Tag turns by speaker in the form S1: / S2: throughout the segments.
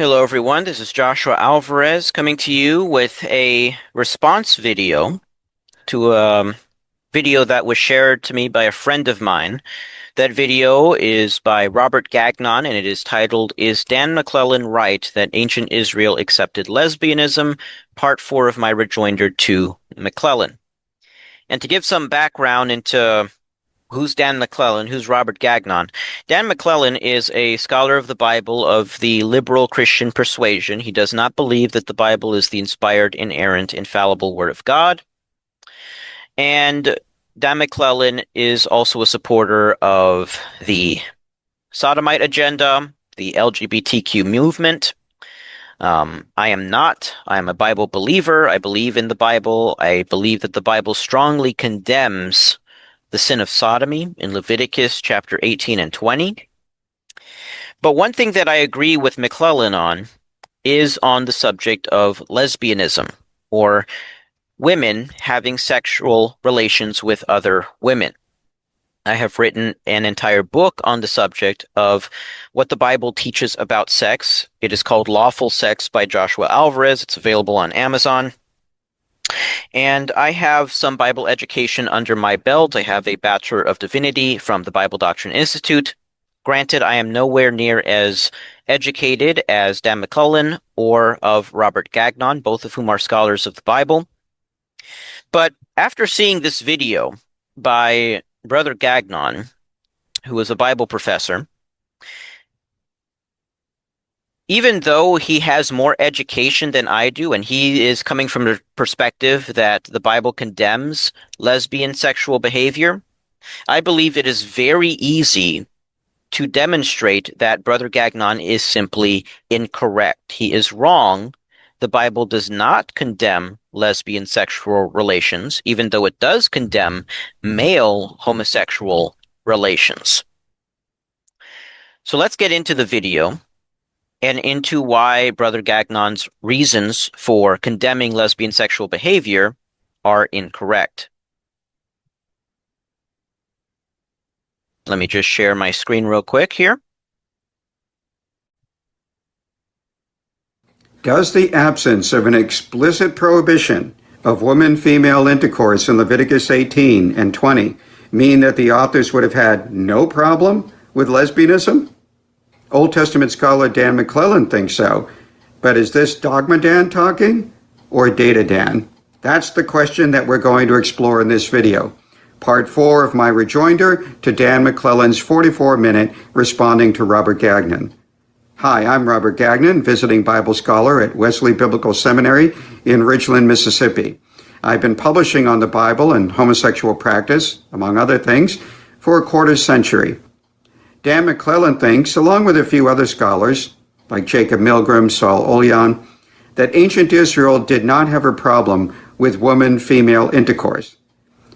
S1: Hello, everyone. This is Joshua Alvarez coming to you with a response video to a video that was shared to me by a friend of mine. That video is by Robert Gagnon, and it is titled, "Is Dan McClellan Right That Ancient Israel Accepted Lesbianism?" Part 4 of my rejoinder to McClellan. And to give some background into who's Dan McClellan? Who's Robert Gagnon? Dan McClellan is a scholar of the Bible of the liberal Christian persuasion. He does not believe that the Bible is the inspired, inerrant, infallible Word of God. And Dan McClellan is also a supporter of the sodomite agenda, the LGBTQ movement. I am not. I am a Bible believer. I believe in the Bible. I believe that the Bible strongly condemns the sin of sodomy in Leviticus chapter 18 and 20. But one thing that I agree with McClellan on is on the subject of lesbianism, or women having sexual relations with other women. I have written an entire book on the subject of what the Bible teaches about sex. It is called Lawful Sex by Joshua Alvarez. It's available on Amazon. And I have some Bible education under my belt. I have a Bachelor of Divinity from the Bible Doctrine Institute. Granted, I am nowhere near as educated as Dan McClellan or of Robert Gagnon, both of whom are scholars of the Bible. But after seeing this video by Brother Gagnon, who is a Bible professor, even though he has more education than I do, and he is coming from the perspective that the Bible condemns lesbian sexual behavior, I believe it is very easy to demonstrate that Brother Gagnon is simply incorrect. He is wrong. The Bible does not condemn lesbian sexual relations, even though it does condemn male homosexual relations. So let's get into the video and into why Brother Gagnon's reasons for condemning lesbian sexual behavior are incorrect. Let me just share my screen real quick here.
S2: Does the absence of an explicit prohibition of woman-female intercourse in Leviticus 18 and 20 mean that the authors would have had no problem with lesbianism? Old Testament scholar Dan McClellan thinks so, but is this Dogma Dan talking or Data Dan? That's the question that we're going to explore in this video. Part 4 of my rejoinder to Dan McClellan's 44-minute responding to Robert Gagnon. Hi, I'm Robert Gagnon, visiting Bible scholar at Wesley Biblical Seminary in Ridgeland, Mississippi. I've been publishing on the Bible and homosexual practice, among other things, for a quarter century. Dan McClellan thinks, along with a few other scholars, like Jacob Milgrom, Saul Oljan, that ancient Israel did not have a problem with woman-female intercourse.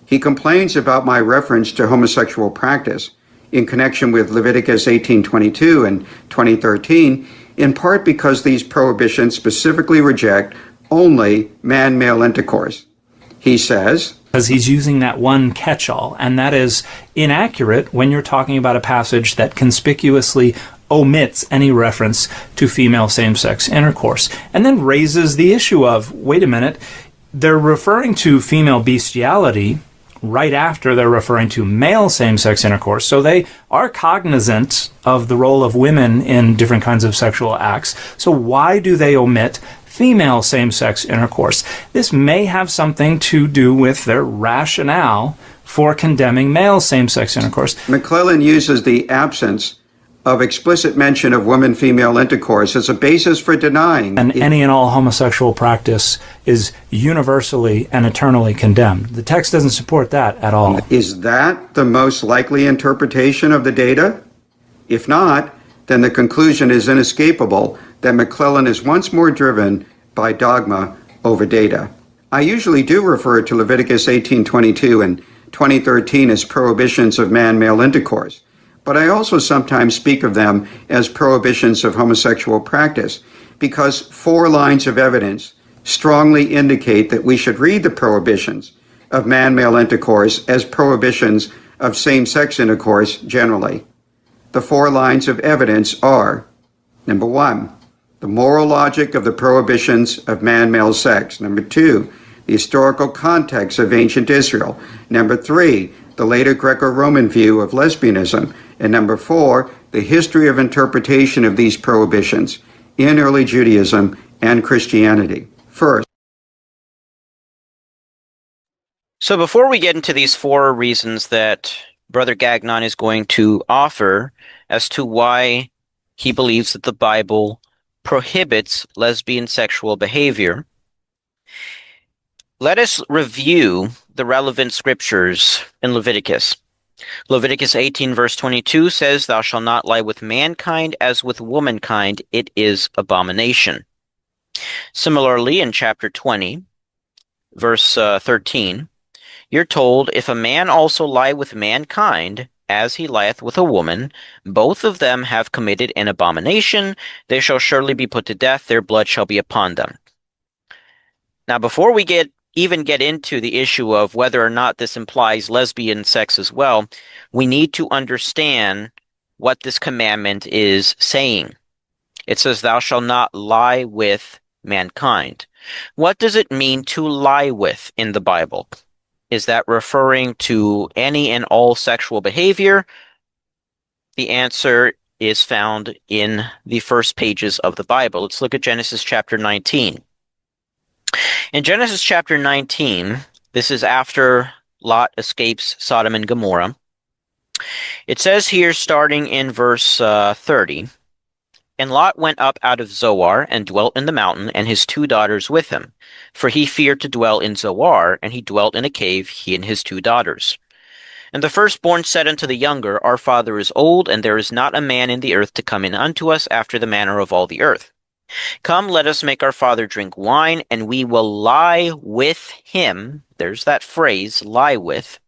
S2: He complains about my reference to homosexual practice in connection with Leviticus 18:22 and 20:13, in part because these prohibitions specifically reject only man-male intercourse. He says,
S3: because he's using that one catch-all, and that is inaccurate when you're talking about a passage that conspicuously omits any reference to female same-sex intercourse, and then raises the issue of, wait a minute, they're referring to female bestiality right after they're referring to male same-sex intercourse, so they are cognizant of the role of women in different kinds of sexual acts. So why do they omit female same-sex intercourse? This may have something to do with their rationale for condemning male same-sex intercourse.
S2: McClellan uses the absence of explicit mention of woman-female intercourse as a basis for denying.
S3: And any and all homosexual practice is universally and eternally condemned. The text doesn't support that at all.
S2: Is that the most likely interpretation of the data? If not, then the conclusion is inescapable that McClellan is once more driven by dogma over data. I usually do refer to Leviticus 18:22 and 20:13 as prohibitions of man-male intercourse, but I also sometimes speak of them as prohibitions of homosexual practice, because 4 lines of evidence strongly indicate that we should read the prohibitions of man-male intercourse as prohibitions of same-sex intercourse generally. The 4 lines of evidence are: number 1, the moral logic of the prohibitions of man-male sex. Number 2, the historical context of ancient Israel. Number 3, the later Greco-Roman view of lesbianism. And number 4, the history of interpretation of these prohibitions in early Judaism and Christianity. First,
S1: so before we get into these 4 reasons that Brother Gagnon is going to offer as to why he believes that the Bible prohibits lesbian sexual behavior, let us review the relevant scriptures in Leviticus. Leviticus 18 verse 22 says, "Thou shalt not lie with mankind as with womankind, it is abomination." Similarly, in chapter 20, verse 13, you're told, "If a man also lie with mankind, as he lieth with a woman, both of them have committed an abomination, they shall surely be put to death, their blood shall be upon them." Now, before we even get into the issue of whether or not this implies lesbian sex as well, we need to understand what this commandment is saying. It says, "Thou shalt not lie with mankind." What does it mean to lie with in the Bible? Is that referring to any and all sexual behavior? The answer is found in the first pages of the Bible. Let's look at Genesis chapter 19. In Genesis chapter 19, this is after Lot escapes Sodom and Gomorrah. It says here, starting in verse 30, "And Lot went up out of Zoar and dwelt in the mountain, and his 2 daughters with him. For he feared to dwell in Zoar, and he dwelt in a cave, he and his 2 daughters. And the firstborn said unto the younger, Our father is old, and there is not a man in the earth to come in unto us after the manner of all the earth. Come, let us make our father drink wine, and we will lie with him." There's that phrase, lie with,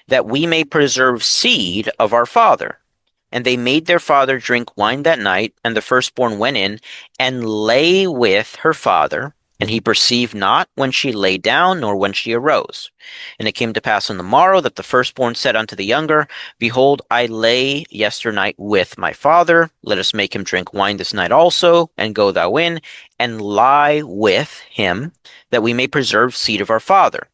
S1: "that we may preserve seed of our father. And they made their father drink wine that night, and the firstborn went in and lay with her father, and he perceived not when she lay down, nor when she arose. And it came to pass on the morrow that the firstborn said unto the younger, Behold, I lay yesternight with my father. Let us make him drink wine this night also, and go thou in, and lie with him, that we may preserve seed of our father.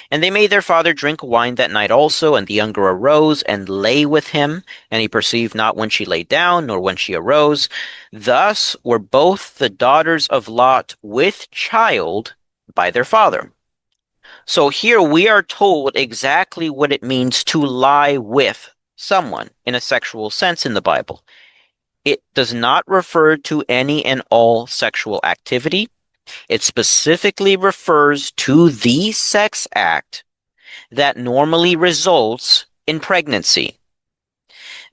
S1: And they made their father drink wine that night also, and the younger arose and lay with him, and he perceived not when she lay down, nor when she arose. Thus were both the daughters of Lot with child by their father." So here we are told exactly what it means to lie with someone in a sexual sense in the Bible. It does not refer to any and all sexual activity. It specifically refers to the sex act that normally results in pregnancy.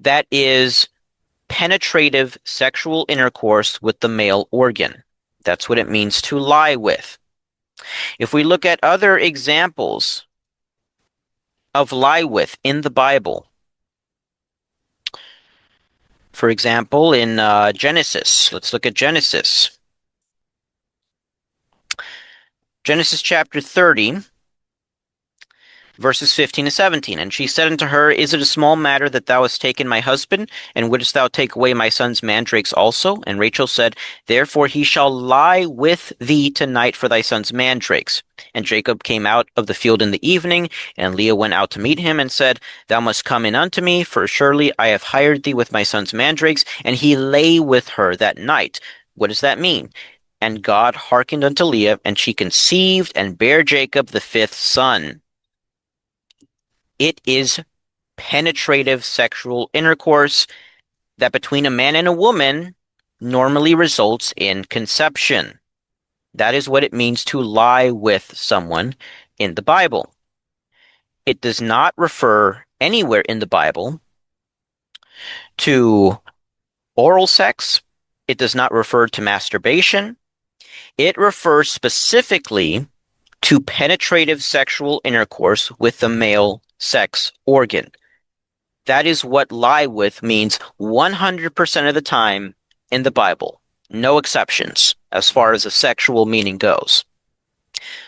S1: That is penetrative sexual intercourse with the male organ. That's what it means to lie with. If we look at other examples of lie with in the Bible, for example, in Genesis, let's look at Genesis. Genesis chapter 30, verses 15 to 17. "And she said unto her, Is it a small matter that thou hast taken my husband? And wouldst thou take away my son's mandrakes also? And Rachel said, Therefore he shall lie with thee tonight for thy son's mandrakes. And Jacob came out of the field in the evening, and Leah went out to meet him, and said, Thou must come in unto me, for surely I have hired thee with my son's mandrakes. And he lay with her that night." What does that mean? "And God hearkened unto Leah, and she conceived, and bare Jacob the 5th son." It is penetrative sexual intercourse that between a man and a woman normally results in conception. That is what it means to lie with someone in the Bible. It does not refer anywhere in the Bible to oral sex. It does not refer to masturbation. It refers specifically to penetrative sexual intercourse with the male sex organ. That is what lie with means 100% of the time in the Bible. No exceptions as far as the sexual meaning goes.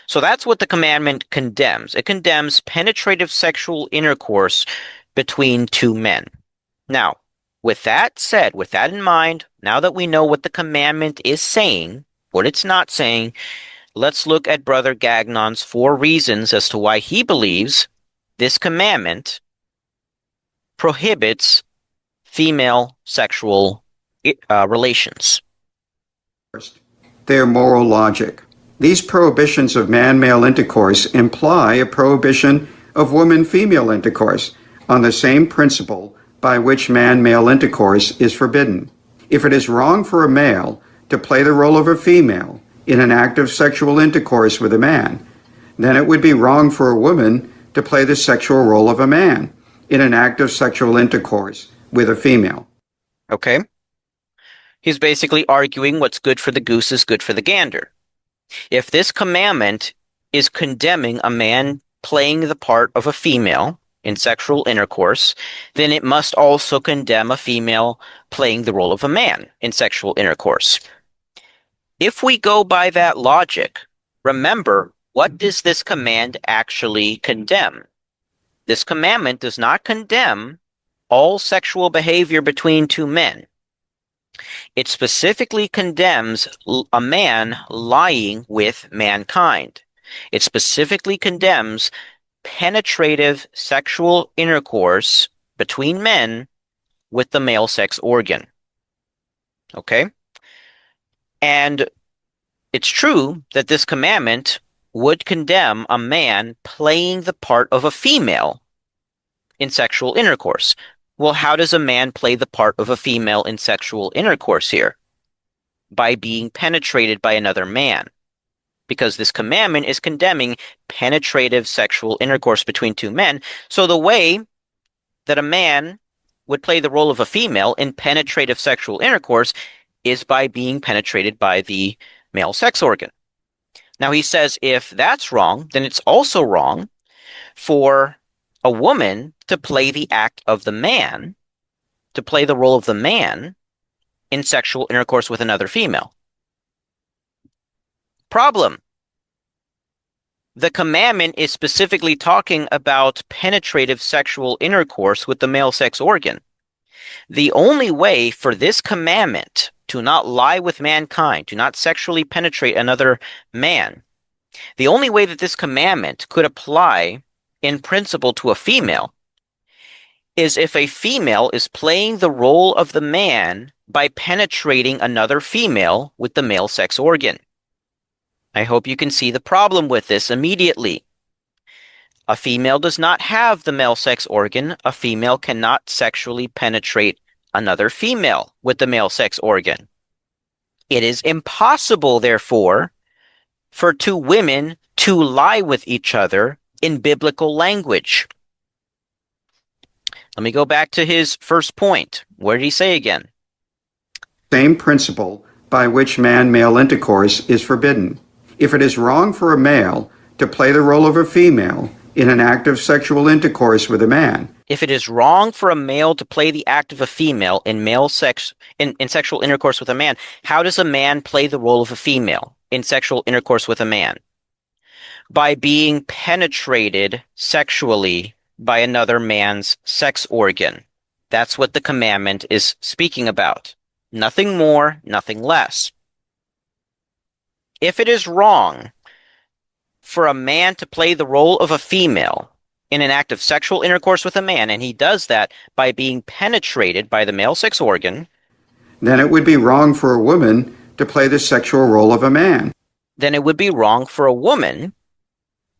S1: So that's what the commandment condemns. It condemns penetrative sexual intercourse between 2 men. Now, with that said, with that in mind, Now that we know what the commandment is saying, what it's not saying, let's look at Brother Gagnon's 4 reasons as to why he believes this commandment prohibits female sexual relations.
S2: First, their moral logic. These prohibitions of man-male intercourse imply a prohibition of woman-female intercourse on the same principle by which man-male intercourse is forbidden. If it is wrong for a male to play the role of a female in an act of sexual intercourse with a man, then it would be wrong for a woman to play the sexual role of a man in an act of sexual intercourse with a female.
S1: Okay? He's basically arguing what's good for the goose is good for the gander. If this commandment is condemning a man playing the part of a female in sexual intercourse, then it must also condemn a female playing the role of a man in sexual intercourse. If we go by that logic, remember, what does this command actually condemn? This commandment does not condemn all sexual behavior between 2 men. It specifically condemns a man lying with mankind. It specifically condemns penetrative sexual intercourse between men with the male sex organ. Okay? And it's true that this commandment would condemn a man playing the part of a female in sexual intercourse. Well, how does a man play the part of a female in sexual intercourse here? By being penetrated by another man. Because this commandment is condemning penetrative sexual intercourse between 2 men. So the way that a man would play the role of a female in penetrative sexual intercourse is by being penetrated by the male sex organ. Now he says if that's wrong, then it's also wrong for a woman to play the act of the man, to play the role of the man in sexual intercourse with another female. Problem. The commandment is specifically talking about penetrative sexual intercourse with the male sex organ. The only way for this commandment to not lie with mankind, to not sexually penetrate another man, the only way that this commandment could apply in principle to a female is if a female is playing the role of the man by penetrating another female with the male sex organ. I hope you can see the problem with this immediately. A female does not have the male sex organ. A female cannot sexually penetrate another female with the male sex organ. It is impossible, therefore, for 2 women to lie with each other in biblical language. Let me go back to his first point. What did he say again?
S2: Same principle by which man-male intercourse is forbidden. If it is wrong for a male to play the role of a female in an act of sexual intercourse with a man,
S1: if it is wrong for a male to play the act of a female in sexual intercourse with a man, how does a man play the role of a female in sexual intercourse with a man? By being penetrated sexually by another man's sex organ. That's what the commandment is speaking about. Nothing more, nothing less. If it is wrong for a man to play the role of a female in an act of sexual intercourse with a man, and he does that by being penetrated by the male sex organ,
S2: then it would be wrong for a woman to play the sexual role of a man.
S1: Then it would be wrong for a woman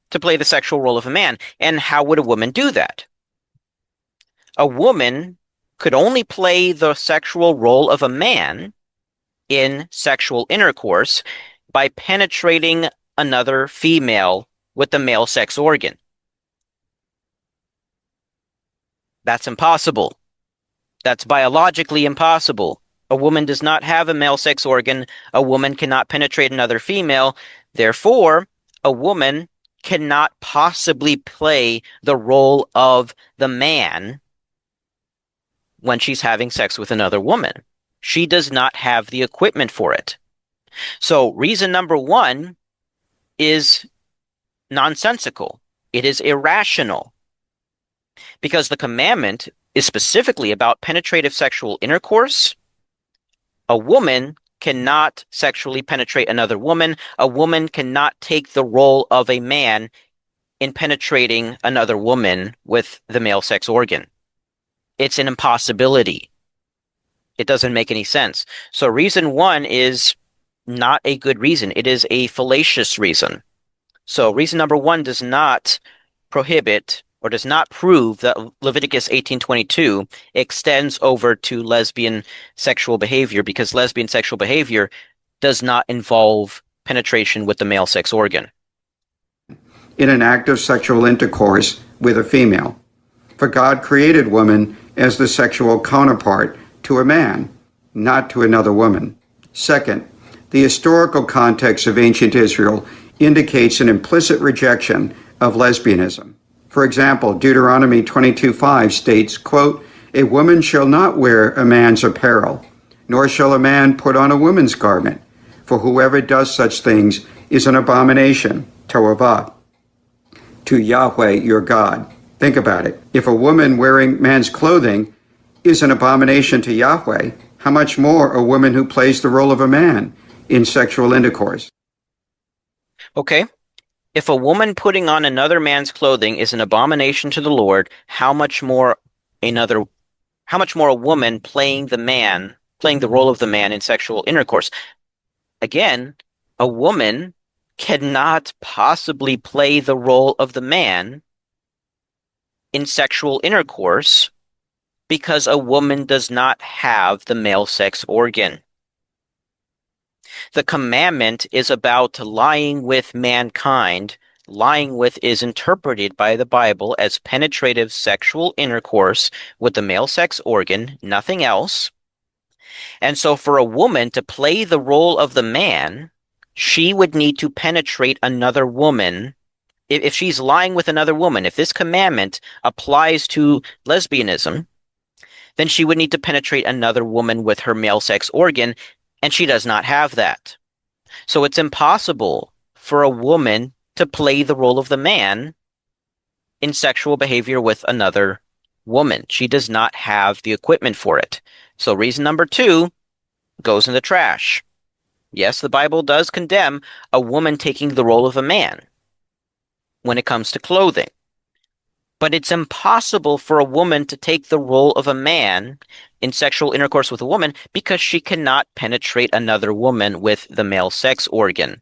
S1: to play the sexual role of a man. And how would a woman do that? A woman could only play the sexual role of a man in sexual intercourse by penetrating another female with the male sex organ. That's impossible. That's biologically impossible. A woman does not have a male sex organ. A woman cannot penetrate another female. Therefore, a woman cannot possibly play the role of the man when she's having sex with another woman. She does not have the equipment for it. So reason number 1 is nonsensical. It is irrational. Because the commandment is specifically about penetrative sexual intercourse A woman cannot sexually penetrate another woman. A woman cannot take the role of a man in penetrating another woman with the male sex organ. It's an impossibility. It doesn't make any sense. So reason one is not a good reason. It is a fallacious reason. So reason number one does not prohibit or does not prove that Leviticus 18:22 extends over to lesbian sexual behavior, because lesbian sexual behavior does not involve penetration with the male sex organ.
S2: In an act of sexual intercourse with a female. For God created woman as the sexual counterpart to a man, not to another woman. Second, the historical context of ancient Israel indicates an implicit rejection of lesbianism. For example, Deuteronomy 22:5 states, quote, "A woman shall not wear a man's apparel, nor shall a man put on a woman's garment, for whoever does such things is an abomination, toavah, to Yahweh your God." Think about it. If a woman wearing man's clothing is an abomination to Yahweh, how much more a woman who plays the role of a man in sexual intercourse?
S1: Okay. If a woman putting on another man's clothing is an abomination to the Lord, another how much more a woman playing the role of the man in sexual intercourse? Again, a woman cannot possibly play the role of the man in sexual intercourse because a woman does not have the male sex organ. The commandment is about lying with mankind. Lying with is interpreted by the Bible as penetrative sexual intercourse with the male sex organ, nothing else. And so for a woman to play the role of the man, she would need to penetrate another woman. If she's lying with another woman, if this commandment applies to lesbianism, then she would need to penetrate another woman with her male sex organ, and she does not have that. So it's impossible for a woman to play the role of the man in sexual behavior with another woman. She does not have the equipment for it. So reason number two goes in the trash. Yes, the Bible does condemn a woman taking the role of a man when it comes to clothing. But it's impossible for a woman to take the role of a man in sexual intercourse with a woman because she cannot penetrate another woman with the male sex organ.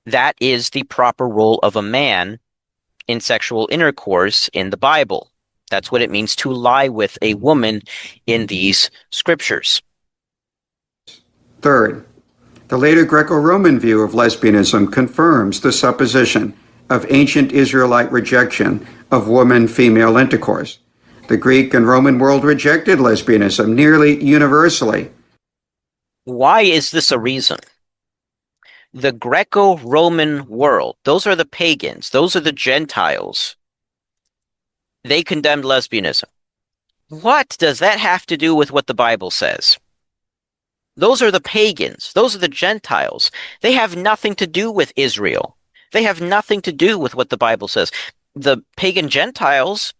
S1: That is the proper role of a man in sexual intercourse in the Bible. That's what it means to lie with a woman in these scriptures.
S2: Third, the later Greco-Roman view of lesbianism confirms the supposition of ancient Israelite rejection of woman-female intercourse. The Greek and Roman world rejected lesbianism nearly universally.
S1: Why is this a reason? The Greco-Roman world, those are the pagans, those are the Gentiles. They condemned lesbianism. What does that have to do with what the Bible says? Those are the pagans, those are the Gentiles. They have nothing to do with Israel. They have nothing to do with what the Bible says. The pagan Gentiles,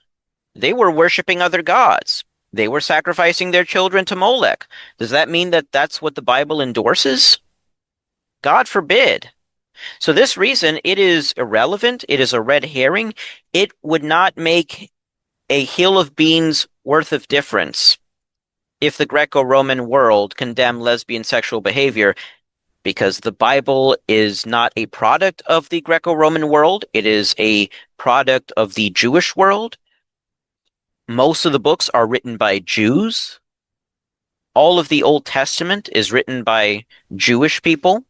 S1: they were worshiping other gods. They were sacrificing their children to Molech. Does that mean that that's what the Bible endorses? God forbid. So this reason, it is irrelevant. It is a red herring. It would not make a hill of beans worth of difference if the Greco-Roman world condemned lesbian sexual behavior, because the Bible is not a product of the Greco-Roman world. It is a product of the Jewish world. Most of the books are written by Jews. All of the Old Testament is written by Jewish people.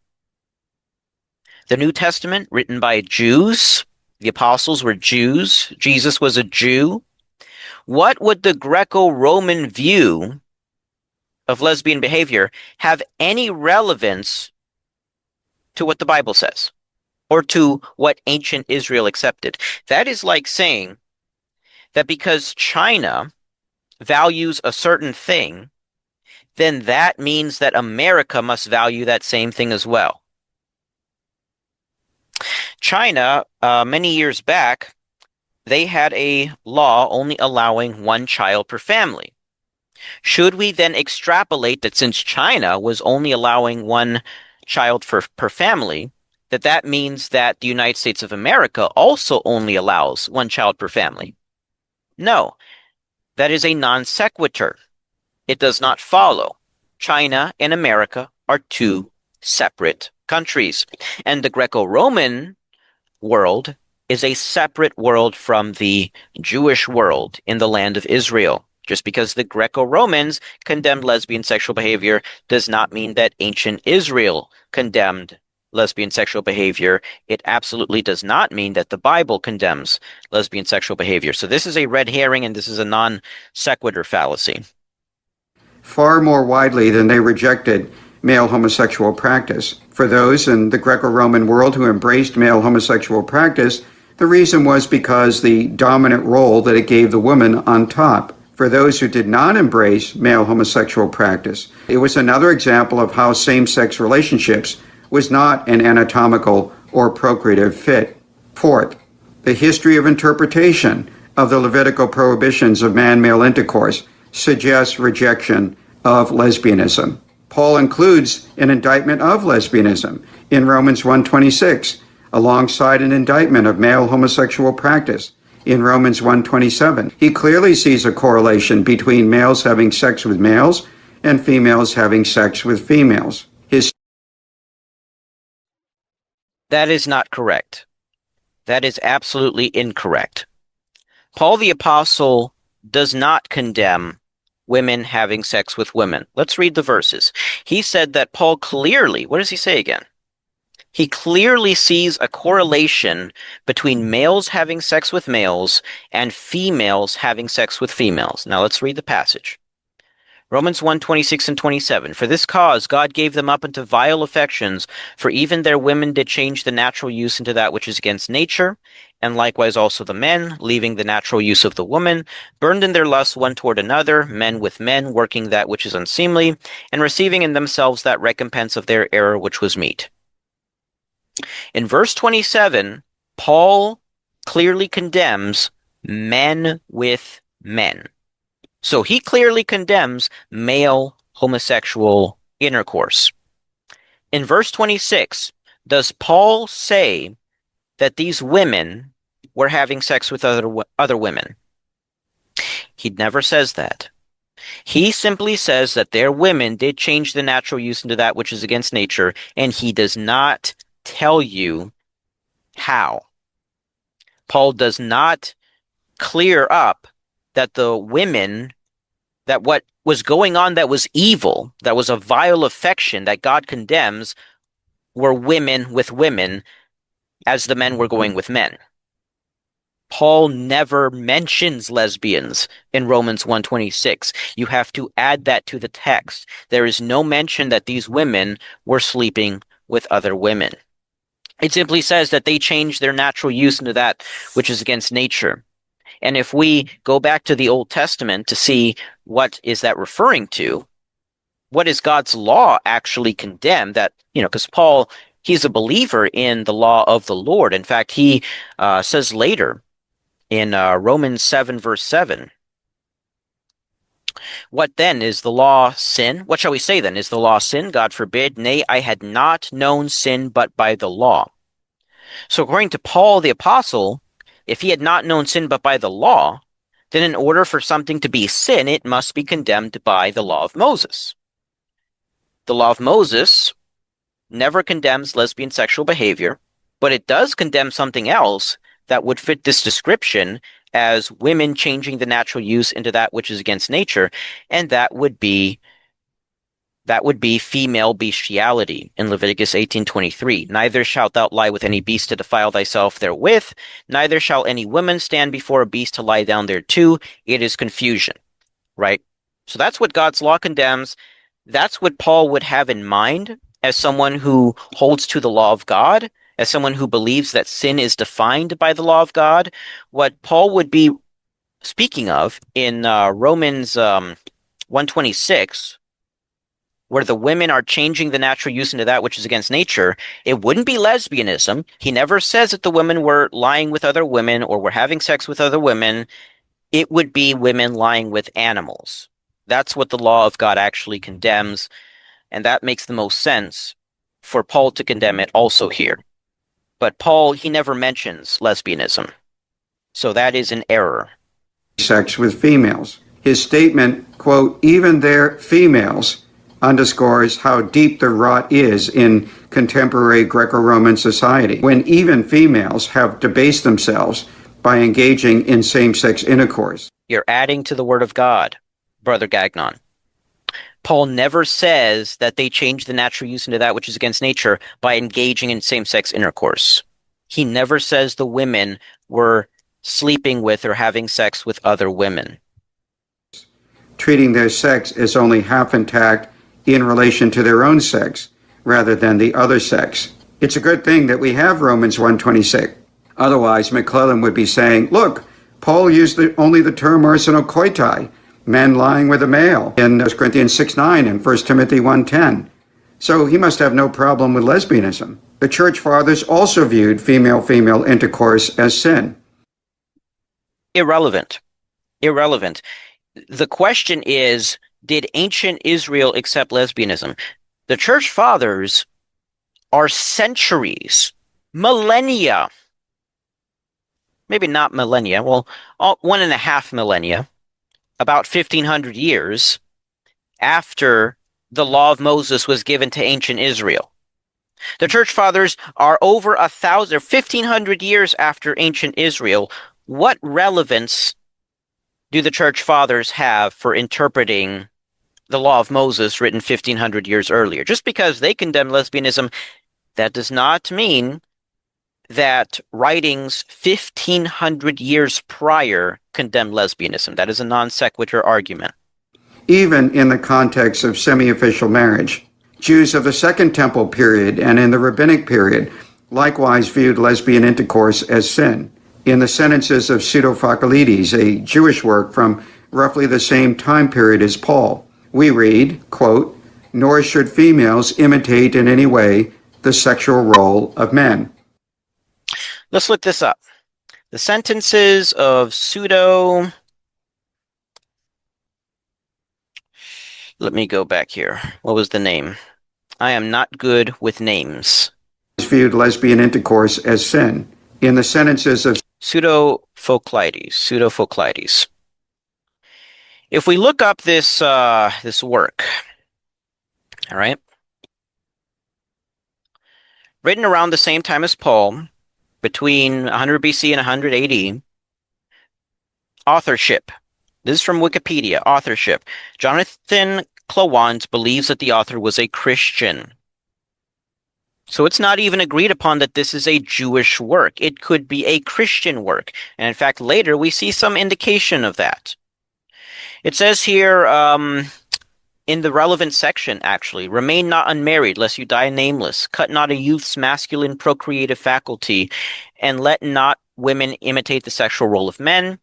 S1: The New Testament, written by Jews. The apostles were Jews. Jesus was a Jew. What would the Greco-Roman view of lesbian behavior have any relevance to what the Bible says or to what ancient Israel accepted? That is like saying that because China values a certain thing, then that means that America must value that same thing as well. China, many years back, they had a law only allowing one child per family. Should we then extrapolate that since China was only allowing one child per family, that means that the United States of America also only allows one child per family? No, that is a non sequitur. It does not follow. China and America are two separate countries, and the Greco-Roman world is a separate world from the Jewish world in the land of Israel. Just because the Greco-Romans condemned lesbian sexual behavior does not mean that ancient Israel condemned lesbian sexual behavior. It absolutely does not mean that the Bible condemns lesbian sexual behavior. So this is a red herring and this is a non sequitur fallacy.
S2: Far more widely than they rejected male homosexual practice. For those in the Greco-Roman world who embraced male homosexual practice, the reason was because the dominant role that it gave the woman on top. For those who did not embrace male homosexual practice, it was another example of how same-sex relationships was not an anatomical or procreative fit. Fourth, the history of interpretation of the Levitical prohibitions of man-male intercourse suggests rejection of lesbianism. Paul includes an indictment of lesbianism in Romans 1:26, alongside an indictment of male homosexual practice in Romans 1:27. He clearly sees a correlation between males having sex with males and females having sex with females.
S1: That is not correct. That is absolutely incorrect. Paul the Apostle does not condemn women having sex with women. Let's read the verses. He said that Paul clearly, what does he say again? He clearly sees a correlation between males having sex with males and females having sex with females. Now let's read the passage. Romans 1:26 and 27. For this cause God gave them up unto vile affections, for even their women did change the natural use into that which is against nature, and likewise also the men, leaving the natural use of the woman, burned in their lust one toward another, men with men, working that which is unseemly, and receiving in themselves that recompense of their error which was meet. In verse 27, Paul clearly condemns men with men. So he clearly condemns male homosexual intercourse. In verse 26, does Paul say that these women were having sex with other women? He never says that. He simply says that their women did change the natural use into that which is against nature, and he does not tell you how. Paul does not clear up that the women, that what was going on that was evil, that was a vile affection that God condemns, were women with women as the men were going with men. Paul never mentions lesbians in Romans 1:26. You have to add that to the text. There is no mention that these women were sleeping with other women. It simply says that they changed their natural use into that which is against nature. And if we go back to the Old Testament to see what is that referring to, what is God's law actually condemn? That, because Paul, he's a believer in the law of the Lord. In fact, he says later in Romans 7, verse 7, what then? Is the law sin? What shall we say then? Is the law sin? God forbid. Nay, I had not known sin but by the law. So according to Paul the Apostle, if he had not known sin but by the law, then in order for something to be sin, it must be condemned by the law of Moses. The law of Moses never condemns lesbian sexual behavior, but it does condemn something else that would fit this description as women changing the natural use into that which is against nature, and that would be female bestiality in Leviticus 18:23. Neither shalt thou lie with any beast to defile thyself therewith, neither shall any woman stand before a beast to lie down thereto. It is confusion, right? So that's what God's law condemns. That's what Paul would have in mind as someone who holds to the law of God, as someone who believes that sin is defined by the law of God. What Paul would be speaking of in Romans 1:26, where the women are changing the natural use into that which is against nature, it wouldn't be lesbianism. He never says that the women were lying with other women or were having sex with other women. It would be women lying with animals. That's what the law of God actually condemns, and that makes the most sense for Paul to condemn it also here. But Paul, he never mentions lesbianism, so that is an error.
S2: Sex with females. His statement, quote, even their females, underscores how deep the rot is in contemporary Greco-Roman society, when even females have debased themselves by engaging in same-sex intercourse.
S1: You're adding to the word of God, Brother Gagnon. Paul never says that they change the natural use into that which is against nature by engaging in same-sex intercourse. He never says the women were sleeping with or having sex with other women.
S2: Treating their sex as only half intact in relation to their own sex, rather than the other sex. It's a good thing that we have Romans 1:26. Otherwise, McClellan would be saying, look, Paul used only the term arsenokoitai, men lying with a male, in 1 Corinthians 6:9 and 1 Timothy 1:10. So he must have no problem with lesbianism. The church fathers also viewed female-female intercourse as sin.
S1: Irrelevant. Irrelevant. The question is, did ancient Israel accept lesbianism? The church fathers are centuries, millennia, maybe not millennia, well, 1.5 millennia, about 1,500 years after the law of Moses was given to ancient Israel. The church fathers are over 1,500 years after ancient Israel. What relevance do the church fathers have for interpreting the law of Moses written 1,500 years earlier? Just because they condemn lesbianism, that does not mean that writings 1,500 years prior condemn lesbianism. That is a non sequitur argument.
S2: Even in the context of semi-official marriage, Jews of the Second Temple period and in the Rabbinic period likewise viewed lesbian intercourse as sin. In the sentences of Pseudo-Phocalides, a Jewish work from roughly the same time period as Paul, we read, quote, nor should females imitate in any way the sexual role of men.
S1: Let's look this up. The sentences of Pseudo... Let me go back here. What was the name? I am not good with names.
S2: Viewed lesbian intercourse as sin. In the sentences of
S1: Pseudo-Phocalides. If we look up this work, all right, written around the same time as Paul, between 100 BC and 100 AD, authorship. This is from Wikipedia, authorship. Jonathan Klawans believes that the author was a Christian. So it's not even agreed upon that this is a Jewish work. It could be a Christian work. And in fact, later we see some indication of that. It says here in the relevant section, actually, remain not unmarried, lest you die nameless. Cut not a youth's masculine procreative faculty, and let not women imitate the sexual role of men.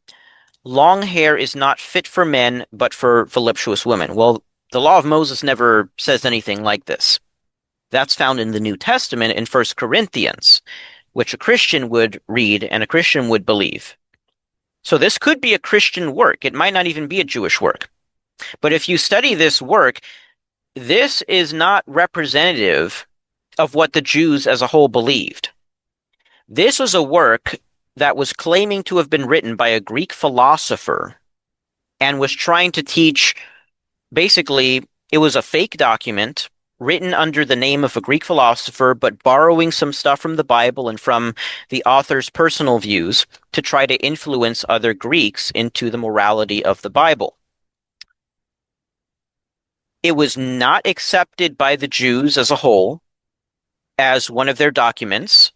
S1: Long hair is not fit for men, but for voluptuous women. Well, the law of Moses never says anything like this. That's found in the New Testament in 1 Corinthians, which a Christian would read and a Christian would believe. So this could be a Christian work. It might not even be a Jewish work. But if you study this work, this is not representative of what the Jews as a whole believed. This was a work that was claiming to have been written by a Greek philosopher and was trying to teach, basically, it was a fake document written under the name of a Greek philosopher, but borrowing some stuff from the Bible and from the author's personal views to try to influence other Greeks into the morality of the Bible. It was not accepted by the Jews as a whole as one of their documents.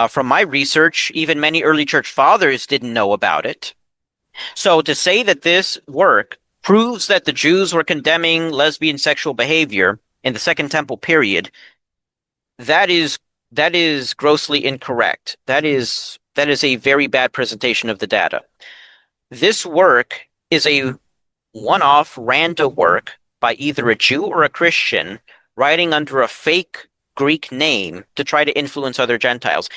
S1: From my research, even many early church fathers didn't know about it. So to say that this work proves that the Jews were condemning lesbian sexual behavior in the Second Temple period, that is grossly incorrect. That is a very bad presentation of the data. This work is a one-off random work by either a Jew or a Christian writing under a fake Greek name to try to influence other Gentiles.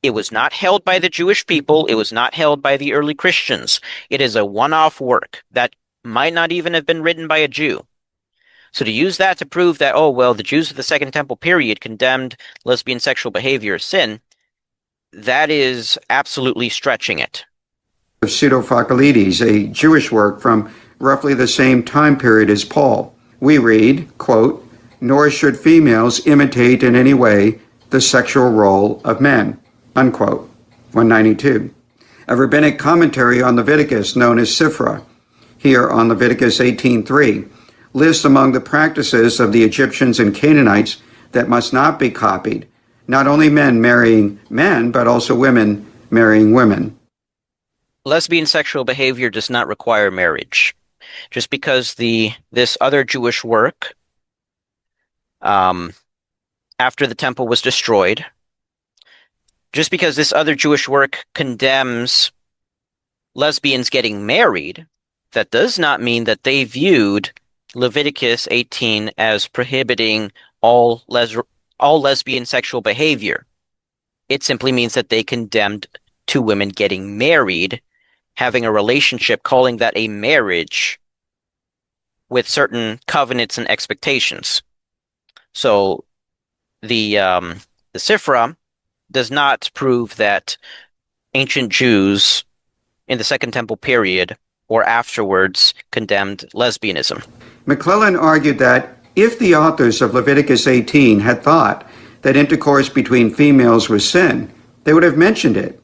S1: It was not held by the Jewish people. It was not held by the early Christians. It is a one-off work that might not even have been written by a Jew. So to use that to prove that, oh, well, the Jews of the Second Temple period condemned lesbian sexual behavior as sin, that is absolutely stretching it.
S2: Of Pseudo-Phocalides, a Jewish work from roughly the same time period as Paul. We read, quote, "Nor should females imitate in any way the sexual role of men," unquote, 192. A rabbinic commentary on Leviticus known as Sifra, here on Leviticus 18:3, lists among the practices of the Egyptians and Canaanites that must not be copied, not only men marrying men, but also women marrying women.
S1: Lesbian sexual behavior does not require marriage. Just because this other Jewish work, after the temple was destroyed, just because this other Jewish work condemns lesbians getting married, that does not mean that they viewed Leviticus 18 as prohibiting all lesbian sexual behavior. It simply means that they condemned two women getting married, having a relationship, calling that a marriage with certain covenants and expectations. So the Sifra does not prove that ancient Jews in the Second Temple period or afterwards condemned lesbianism.
S2: McClellan argued that if the authors of Leviticus 18 had thought that intercourse between females was sin, they would have mentioned it,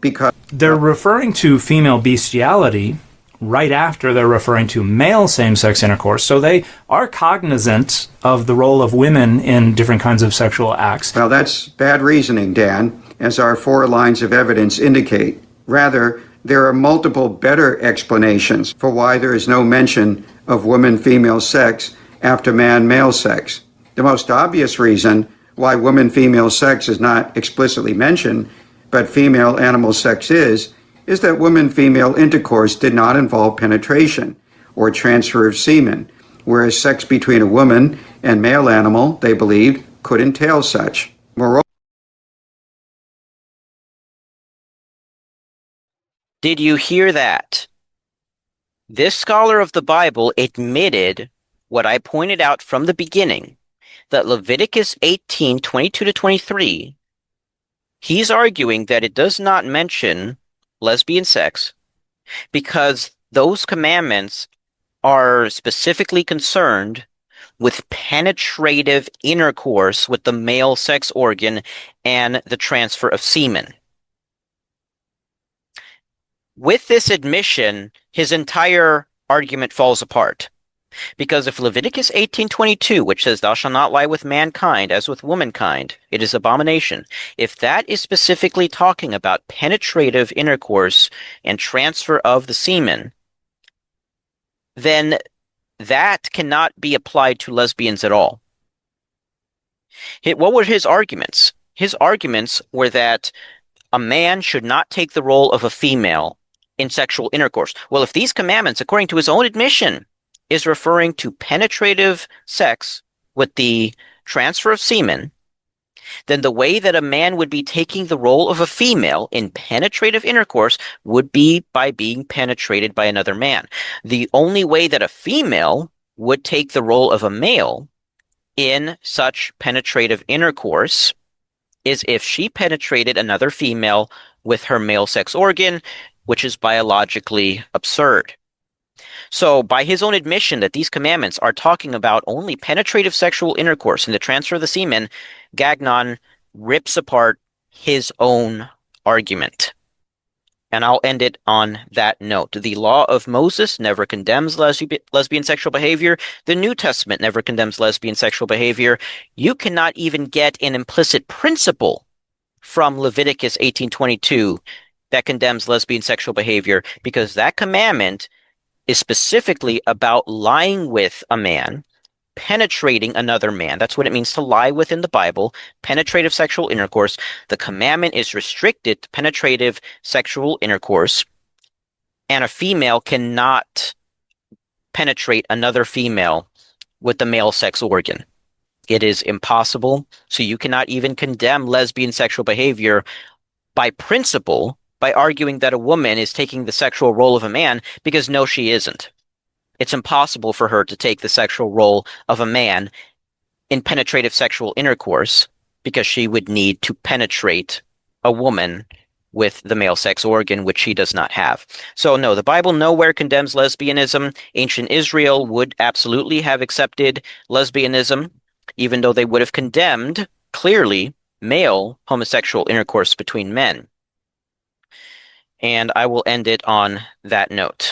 S2: because
S3: they're referring to female bestiality right after they're referring to male same-sex intercourse. So they are cognizant of the role of women in different kinds of sexual acts.
S2: Well, that's bad reasoning, Dan, as our 4 lines of evidence indicate. Rather, there are multiple better explanations for why there is no mention of woman-female sex after man-male sex. The most obvious reason why woman-female sex is not explicitly mentioned, but female-animal sex is that woman-female intercourse did not involve penetration or transfer of semen, whereas sex between a woman and male animal, they believed, could entail such. Moreover,
S1: did you hear that? This scholar of the Bible admitted what I pointed out from the beginning, that Leviticus 18:22 to 23, he's arguing that it does not mention lesbian sex because those commandments are specifically concerned with penetrative intercourse with the male sex organ and the transfer of semen. With this admission, his entire argument falls apart. Because if Leviticus 18:22, which says, "Thou shalt not lie with mankind as with womankind, it is abomination," if that is specifically talking about penetrative intercourse and transfer of the semen, then that cannot be applied to lesbians at all. What were his arguments? His arguments were that a man should not take the role of a female in sexual intercourse. Well, if these commandments, according to his own admission, is referring to penetrative sex with the transfer of semen, then the way that a man would be taking the role of a female in penetrative intercourse would be by being penetrated by another man. The only way that a female would take the role of a male in such penetrative intercourse is if she penetrated another female with her male sex organ, which is biologically absurd. So by his own admission that these commandments are talking about only penetrative sexual intercourse and the transfer of the semen, Gagnon rips apart his own argument. And I'll end it on that note. The law of Moses never condemns lesbian sexual behavior. The New Testament never condemns lesbian sexual behavior. You cannot even get an implicit principle from Leviticus 18:22 that condemns lesbian sexual behavior, because that commandment is specifically about lying with a man, penetrating another man. That's what it means to lie with in the Bible, penetrative sexual intercourse. The commandment is restricted to penetrative sexual intercourse, and a female cannot penetrate another female with the male sex organ. It is impossible, so you cannot even condemn lesbian sexual behavior by principle by arguing that a woman is taking the sexual role of a man, because no, she isn't. It's impossible for her to take the sexual role of a man in penetrative sexual intercourse, because she would need to penetrate a woman with the male sex organ, which she does not have. So no, the Bible nowhere condemns lesbianism. Ancient Israel would absolutely have accepted lesbianism, even though they would have condemned, clearly, male homosexual intercourse between men. And I will end it on that note.